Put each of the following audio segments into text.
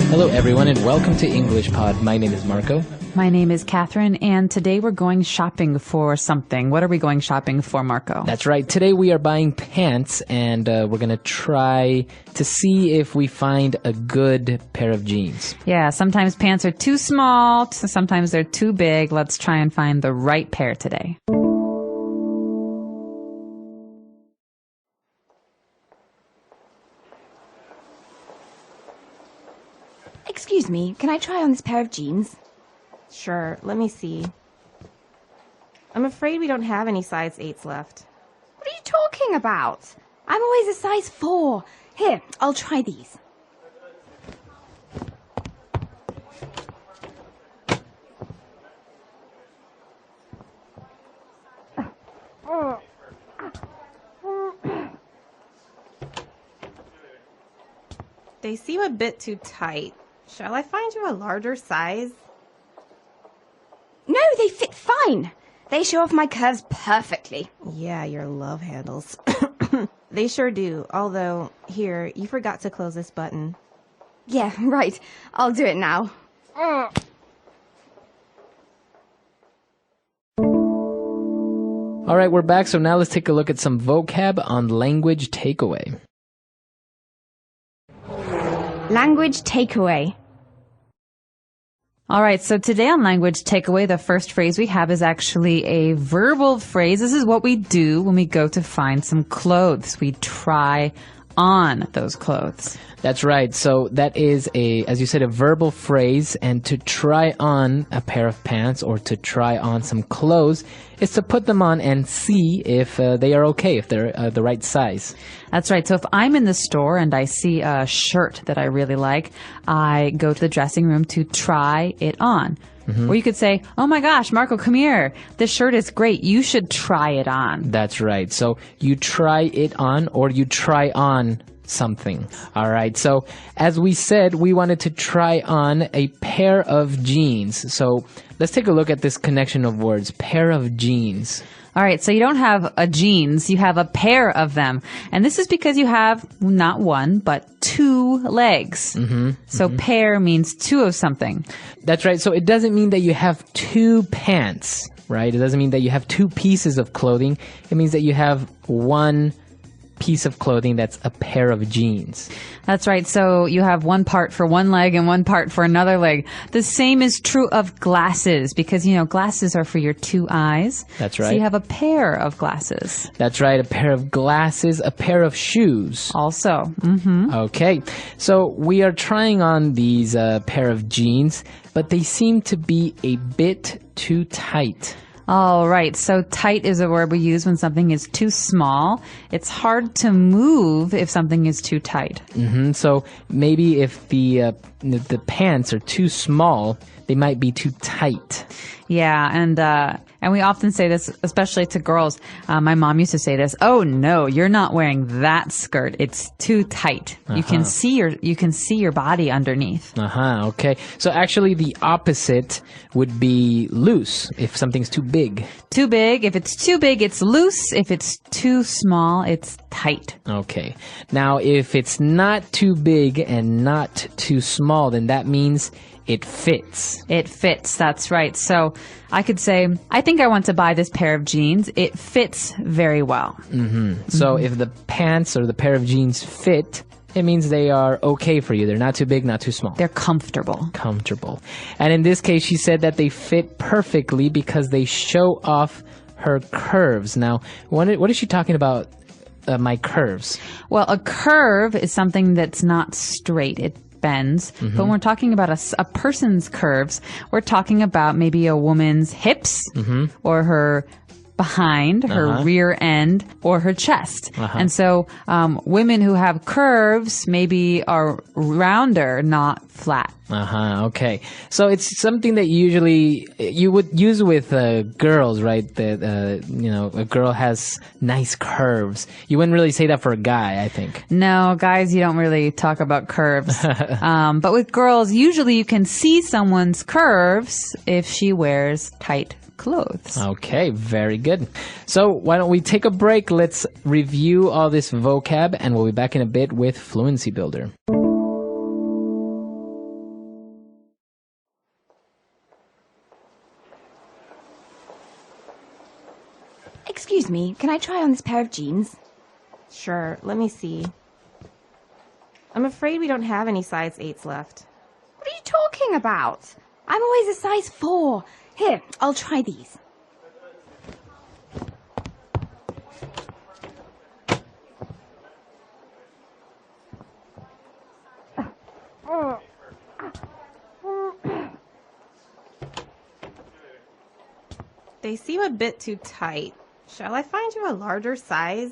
Hello everyone and welcome to englishpod. My name is Marco. My name is Catherine, and today we're going shopping for something. What are we going shopping for, Marco? That's right. Today we are buying pants, and we're going to try to see if we find a good pair of jeans. Yeah, sometimes pants are too small, sometimes they're too big. Let's try and find the right pair today. Excuse me, can I try on this pair of jeans? Sure, let me see. I'm afraid we don't have any size 8s left. What are you talking about? I'm always a size 4. Here, I'll try these. They seem a bit too tight. Shall I find you a larger size? No, they fit fine. They show off my curves perfectly. Yeah, your love handles. They sure do. Although, here, you forgot to close this button. Yeah, right. I'll do it now. All right, we're back. So now let's take a look at some vocab on language takeaway. Language takeaway. All right, so today on Language Takeaway, the first phrase we have is actually a verbal phrase. This is what we do when we go to find some clothes. We try on those clothes. That's right. So that is as you said, a verbal phrase, and to try on a pair of pants or to try on some clothes is to put them on and see if they are okay, if they're the right size. That's right. So if I'm in the store and I see a shirt that I really like, I go to the dressing room to try it on. Or you could say, oh my gosh, Marco, come here. This shirt is great. You should try it on. That's right. So you try it on or you try on something. All right. So as we said, we wanted to try on a pair of jeans. So let's take a look at this connection of words, pair of jeans. All right, so you don't have a jeans, you have a pair of them. And this is because you have not one, but two legs. So pair means two of something. That's right. So it doesn't mean that you have two pants, right? It doesn't mean that you have two pieces of clothing. It means that you have one piece of clothing that's a pair of jeans. That's right. So you have one part for one leg and one part for another leg. The same is true of glasses because, glasses are for your two eyes. That's right. So you have a pair of glasses. That's right. A pair of glasses, a pair of shoes. Also. Okay. So we are trying on these pair of jeans, but they seem to be a bit too tight. All right. So tight is a word we use when something is too small. It's hard to move if something is too tight. So maybe if the pants are too small, they might be too tight. Yeah, and we often say this, especially to girls. My mom used to say this. Oh no, you're not wearing that skirt. It's too tight. You can see your body underneath. Okay. So actually, the opposite would be loose. If something's too big. Too big. If it's too big, it's loose. If it's too small, it's tight. Okay. Now, if it's not too big and not too small, then that means it fits. It fits, that's right. So I could say, I think I want to buy this pair of jeans. It fits very well. So if the pants or the pair of jeans fit, it means they are okay for you. They're not too big, not too small. They're comfortable. Comfortable. And in this case, she said that they fit perfectly because they show off her curves. Now, what is she talking about, my curves? Well, a curve is something that's not straight. It bends. But when we're talking about a person's curves, we're talking about maybe a woman's hips or her behind, her rear end, or her chest. And so women who have curves maybe are rounder, not flat. Okay. So it's something that usually you would use with girls, right? That, a girl has nice curves. You wouldn't really say that for a guy, I think. No, guys, you don't really talk about curves. But with girls, usually you can see someone's curves if she wears tight clothes. Okay, very good. So why don't we take a break? Let's review all this vocab, and we'll be back in a bit with Fluency Builder. Excuse me, can I try on this pair of jeans? Sure, let me see. I'm afraid we don't have any size 8s left. What are you talking about? I'm always a size 4. Here, I'll try these. They seem a bit too tight. Shall I find you a larger size?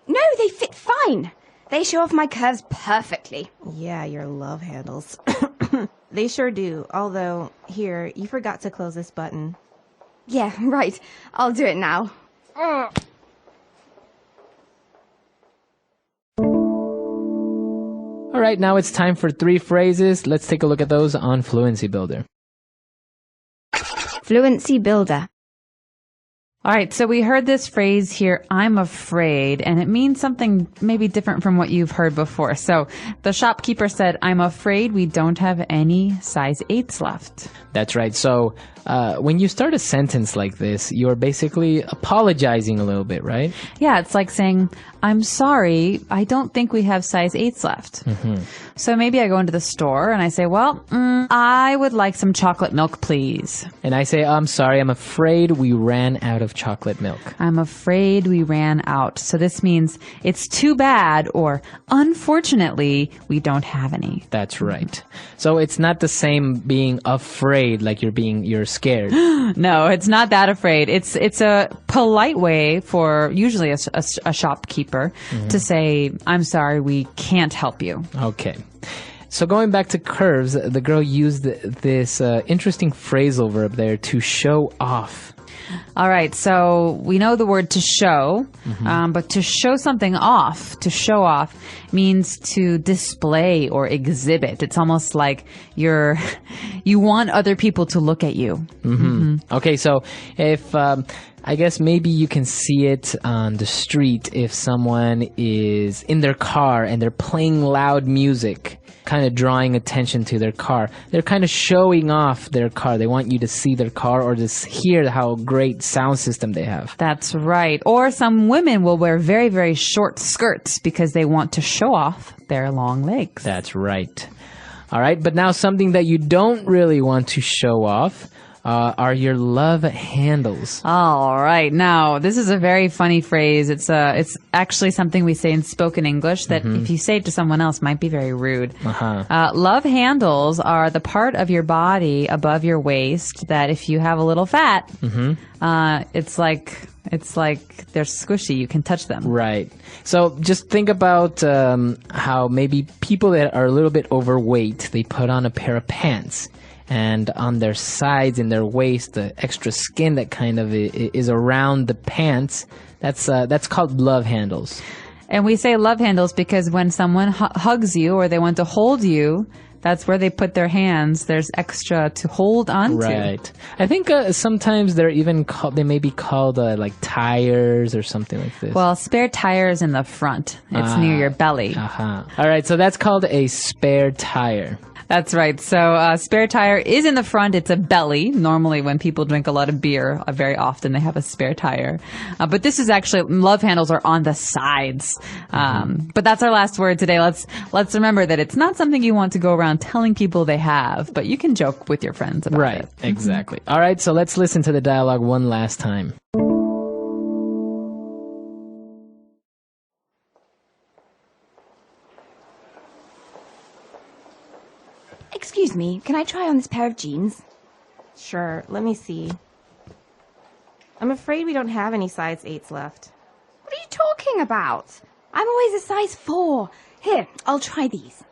No, they fit fine. They show off my curves perfectly. Yeah, your love handles. They sure do. Although, here, you forgot to close this button. Yeah, right. I'll do it now. All right, now it's time for 3 phrases. Let's take a look at those on Fluency Builder. Fluency Builder. All right, so we heard this phrase here, I'm afraid, and it means something maybe different from what you've heard before. So the shopkeeper said, I'm afraid we don't have any size 8s left. That's right. So when you start a sentence like this, you're basically apologizing a little bit, right? Yeah, it's like saying, I'm sorry, I don't think we have size 8s left. So maybe I go into the store and I say, well, I would like some chocolate milk, please. And I say, I'm sorry, I'm afraid we ran out of chocolate milk. I'm afraid we ran out. So this means it's too bad or unfortunately we don't have any. That's right. So it's not the same being afraid like you're scared. No, it's not that afraid. It's a polite way for usually a shopkeeper to say, I'm sorry, we can't help you. Okay. So going back to curves, the girl used this interesting phrasal verb there to show off. All right, so we know the word to show, but to show something off, to show off, means to display or exhibit. It's almost like you want other people to look at you. Okay, so if I guess maybe you can see it on the street if someone is in their car and they're playing loud music, kind of drawing attention to their car. They're kind of showing off their car. They want you to see their car or just hear how great sound system they have. That's right. Or some women will wear very, very short skirts because they want to show off their long legs. That's right. All right, but now something that you don't really want to show off are your love handles. All right. Now, this is a very funny phrase. It's actually something we say in spoken English that if you say it to someone else might be very rude. Love handles are the part of your body above your waist that if you have a little fat, it's like they're squishy. You can touch them. Right. So just think about how maybe people that are a little bit overweight, they put on a pair of pants. And on their sides, in their waist, the extra skin that kind of is around the pants, that's called love handles. And we say love handles because when someone hugs you or they want to hold you, that's where they put their hands. There's extra to hold on to. Right. I think sometimes they're even they may be called like tires or something like this. Well, spare tire is in the front. It's near your belly. All right. So that's called a spare tire. That's right. So spare tire is in the front. It's a belly. Normally when people drink a lot of beer, very often they have a spare tire. But this is actually, love handles are on the sides. But that's our last word today. Let's remember that it's not something you want to go around telling people they have, but you can joke with your friends about it. Right. Exactly. All right. So let's listen to the dialogue one last time. Excuse me, can I try on this pair of jeans? Sure, let me see. I'm afraid we don't have any size 8s left. What are you talking about? I'm always a size 4. Here, I'll try these.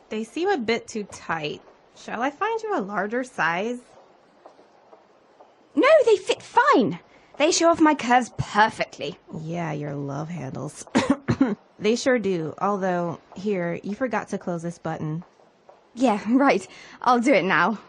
They seem a bit too tight. Shall I find you a larger size? No, they fit fine. They show off my curves perfectly. Yeah, your love handles. They sure do. Although, here, you forgot to close this button. Yeah, right. I'll do it now.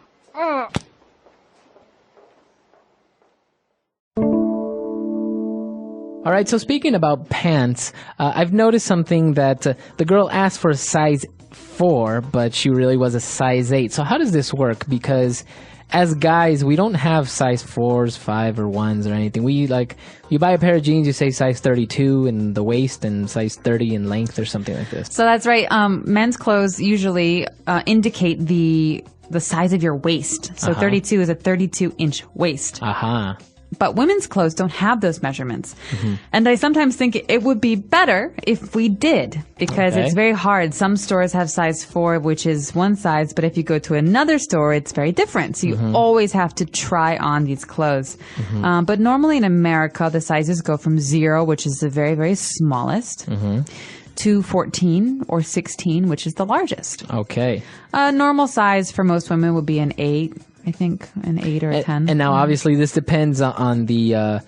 All right, so speaking about pants, I've noticed something that the girl asked for a size 4, but she really was a size 8. So how does this work? Because as guys, we don't have size 4s, 5 or 1s or anything. We you buy a pair of jeans, you say size 32 in the waist and size 30 in length or something like this. So that's right. Men's clothes usually indicate the size of your waist. So 32 is a 32-inch waist. Aha. But women's clothes don't have those measurements. And I sometimes think it would be better if we did, because it's very hard. Some stores have size 4, which is one size, but if you go to another store, it's very different. So you always have to try on these clothes. But normally in America, the sizes go from 0, which is the very, very smallest, to 14 or 16, which is the largest. Okay. Normal size for most women would be an 8. I think an 8 or a 10. And now, obviously, this depends on the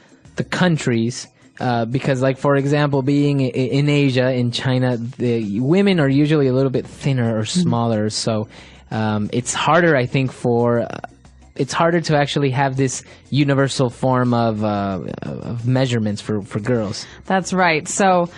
countries, because, like, for example, being in Asia, in China, the women are usually a little bit thinner or smaller. So it's harder, I think, it's harder to actually have this universal form of measurements for girls. That's right. So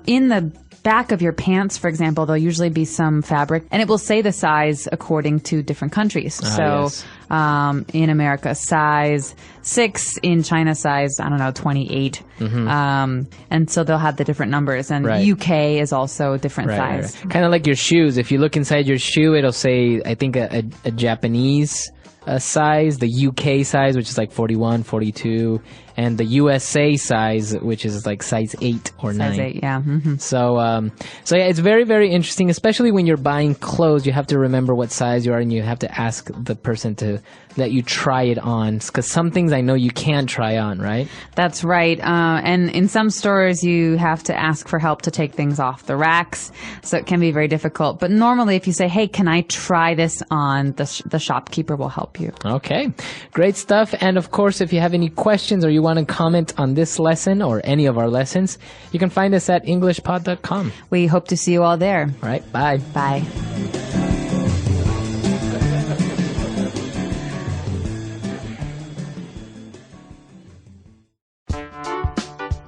in the back of your pants, for example, there'll usually be some fabric, and it will say the size according to different countries. Yes. In America, size 6. In China, size, 28. And so they'll have the different numbers. And UK is also a different size. Right. Kind of like your shoes. If you look inside your shoe, it'll say, I think, a Japanese size, the UK size, which is like 41, 42, and the USA size, which is like size 8 or 9. Size 8, yeah. So yeah, it's very, very interesting, especially when you're buying clothes. You have to remember what size you are, and you have to ask the person to let you try it on, because some things I know you can't try on, right? That's right. And in some stores, you have to ask for help to take things off the racks, so it can be very difficult. But normally, if you say, hey, can I try this on, the shopkeeper will help you. Okay, great stuff. And of course, if you have any questions or you want to comment on this lesson or any of our lessons, you can find us at englishpod.com. We hope to see you all there. All right, bye. Bye.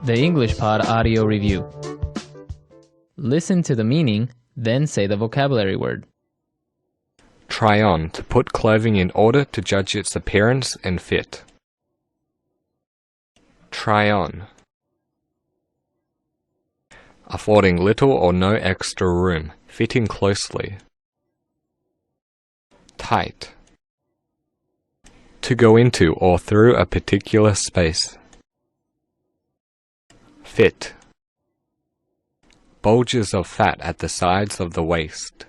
The English Pod audio review. Listen to the meaning, then say the vocabulary word. Try on, to put clothing in order to judge its appearance and fit. Try on. Affording little or no extra room, fitting closely. Tight. To go into or through a particular space. Fit. Bulges of fat at the sides of the waist.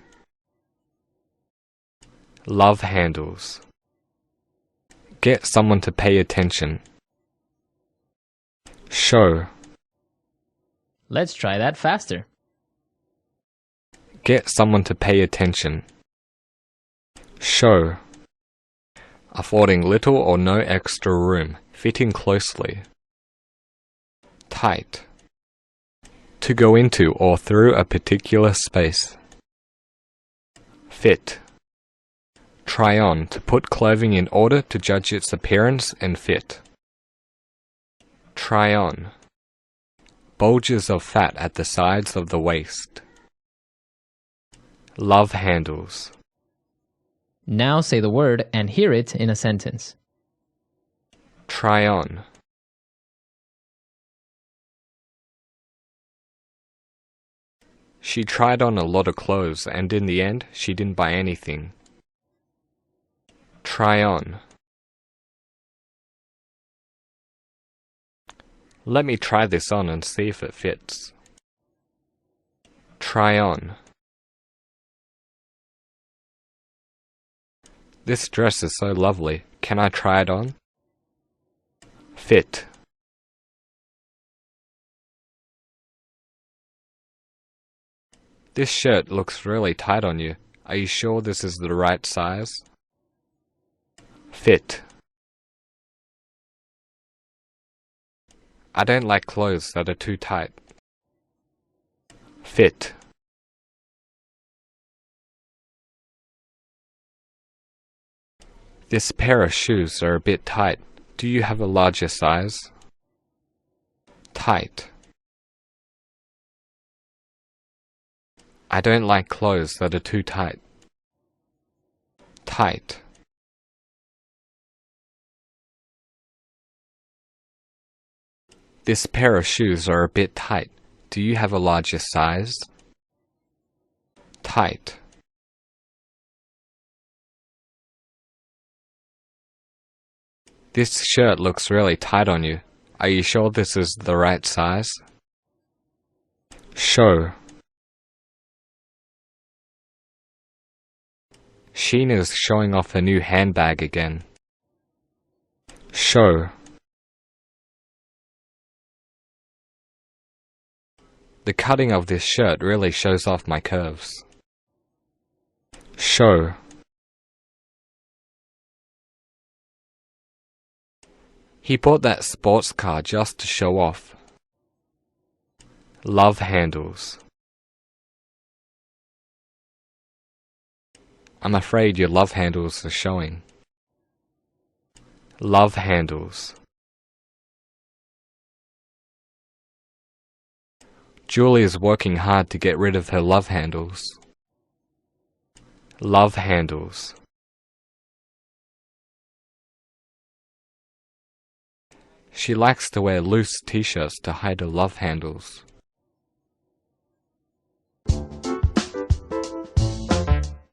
Love handles. Get someone to pay attention. Show. Let's try that faster. Get someone to pay attention. Show. Affording little or no extra room, fitting closely. Tight. To go into or through a particular space. Fit. Try on, to put clothing in order to judge its appearance and fit. Try on. Bulges of fat at the sides of the waist. Love handles. Now say the word and hear it in a sentence. Try on. She tried on a lot of clothes, and in the end, she didn't buy anything. Try on. Let me try this on and see if it fits. Try on. This dress is so lovely. Can I try it on? Fit. This shirt looks really tight on you. Are you sure this is the right size? Fit. I don't like clothes that are too tight. Fit. This pair of shoes are a bit tight. Do you have a larger size? Tight. Tight. I don't like clothes that are too tight. Tight. This pair of shoes are a bit tight. Do you have a larger size? Tight. This shirt looks really tight on you. Are you sure this is the right size? Show. Sheena's showing off her new handbag again. Show. The cutting of this shirt really shows off my curves. Show. He bought that sports car just to show off. Love handles. I'm afraid your love handles are showing. Love handles. Julie is working hard to get rid of her love handles. Love handles. She likes to wear loose t-shirts to hide her love handles.